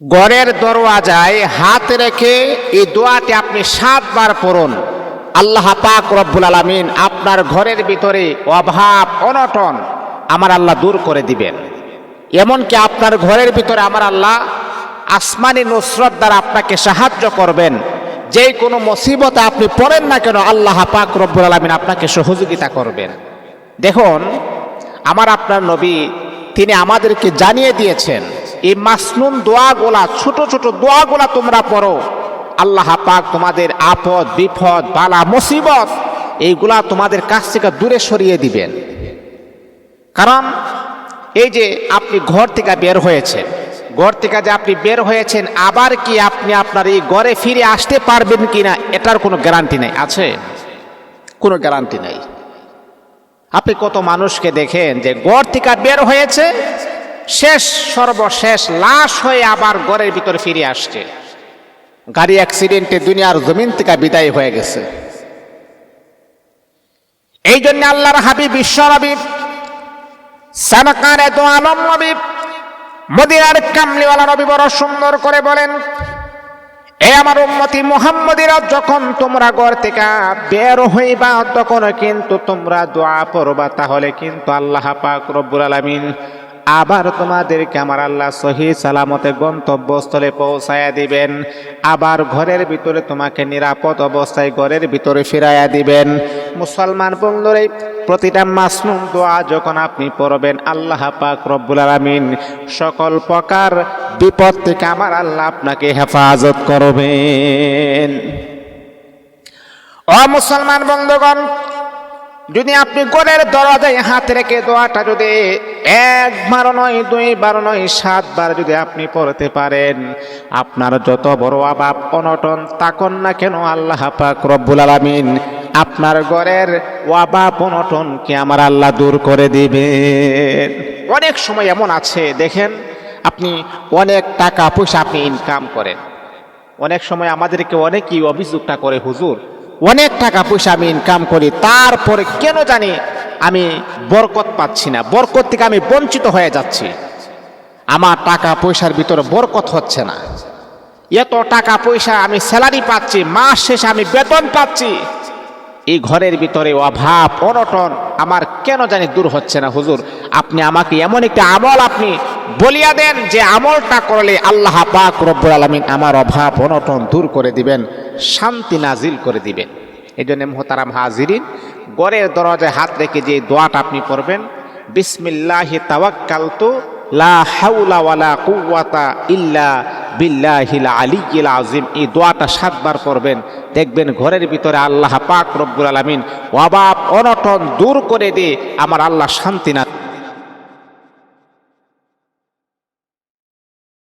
ঘরের দরওয়াজায় হাত রেখে এই দোয়াটি আপনি 7 বার পড়ুন। আল্লাহ পাক রব্বুল আলামিন আপনার ঘরের ভিতরে অভাব অনটন আমার আল্লাহ দূর করে দিবেন। এমনকি আপনার ঘরের ভিতরে আমার আল্লাহ আসমানি নুসরত দ্বারা আপনাকে সাহায্য করবেন। যেই কোনো মুসিবতে আপনি পড়েন না কেন, আল্লাহ পাক রব্বুল আলামিন আপনাকে সহযোগিতা করবেন। দেখুন, আমার আপনার নবী তিনি আমাদেরকে জানিয়ে দিয়েছেন, এই মাসনুন দোয়াগুলা, ছোট ছোট দোয়াগুলা তোমরা পড়ো, আল্লাহ পাক তোমাদের আপদ বিপদ বালা মুসিবত এইগুলা তোমাদের কাছ থেকে দূরে সরিয়ে দিবেন। কারণ এই যে আপনি ঘর থেকে বের হয়েছেন, ঘর থেকে যে আপনি বের হয়েছেন, আবার কি আপনি আপনার এই ঘরে ফিরে আসতে পারবেন কিনা এটার কোনো গ্যারান্টি নেই। আছে? কোনো গ্যারান্টি নেই। আপনি কত মানুষকে দেখেন যে ঘর থেকে বের হয়েছে, শেষ সর্বশেষ লাশ হয়ে আবার ঘরের ভিতরে ফিরে আসছে, গাড়ি অ্যাক্সিডেন্টে দুনিয়ার জমিন থেকে বিদায় হয়ে গেছে। এই জন্য আল্লাহর হাবিব বিশ্বনবী সামাকারে দো আলম নবী মদিনার কামলিওয়ালা নবী বড় সুন্দর করে বলেন, এ আমার উম্মতি মুহাম্মদীরা, যখন তোমরা ঘর থেকে বের হইবা তখন কিন্তু তোমরা দোয়া পড়বা, তাহলে কিন্তু আল্লাহ পাক রব্বুল আলামিন আবার তোমাদেরকে আমার আল্লাহ সহি সালামতে গন্তব্যস্থলে পৌঁছায়া দিবেন। আবার ঘরের ভিতরে তোমাকে নিরাপদ অবস্থায় ঘরের ভিতরে ফিরাইয়া দিবেন। মুসলমান বন্ধুরা, প্রতিটা মাসনুন দোয়া যখন আপনি পড়বেন, আল্লাহ পাক রব্বুল আলামিন সকল প্রকার বিপদ থেকে আমার আল্লাহ আপনাকে হেফাজত করবেন। ও মুসলমান বন্ধুগণ, যদি আপনি ঘরের দরজায় হাত রেখে দোয়াটা যদি 1 বার নয় 2 বার নয় 7 বার যদি আপনি পড়তে পারেন, আপনার যত বড় অভাব অনটন থাকুন না কেন, আল্লাহ পাক রব্বুল আলামিন আপনার ঘরের অভাব অনটনকে আমার আল্লাহ দূর করে দিবেন। অনেক সময় এমন আছে, দেখেন, আপনি অনেক টাকা পয়সা আপনি ইনকাম করেন, অনেক সময় আমাদেরকে অনেকেই অভিযোগটা করে, হুজুর অনেক টাকা পয়সা আমি ইনকাম করি, তারপরে কেন জানি আমি বরকত পাচ্ছি না, বরকত থেকে আমি বঞ্চিত হয়ে যাচ্ছি, আমার টাকা পয়সার ভিতরে বরকত হচ্ছে না। এত টাকা পয়সা আমি স্যালারি পাচ্ছি, মাস শেষে আমি বেতন পাচ্ছি, এই ঘরের ভিতরে অভাব অনটন আমার কেন জানি দূর হচ্ছে না। হুজুর, আপনি আমাকে এমন একটা আমল আপনি বলিয়া দেন যে আমলটা করলে আল্লাহ পাক রব্বুল আলামিন আমার অভাব অনটন দূর করে দিবেন, শান্তি নাজিল করে দিবেন। এই জন্য মুহতারাম হাজিরিন, ঘরের দরজায় হাত রেখে যে দোয়াটা আপনি পড়বেন, বিসমিল্লাহি তাওয়াক্কালতু লা হাওলা ওয়ালা কুওয়াতা ইল্লা বিল্লাহিল আলিয়্যিল আযীম, এই দোয়াটা 7 বার পড়বেন। দেখবেন ঘরের ভিতরে আল্লাহ পাক রব্বুল আলামিন অভাব অনটন দূর করে দিয়ে আমার আল্লাহ শান্তি না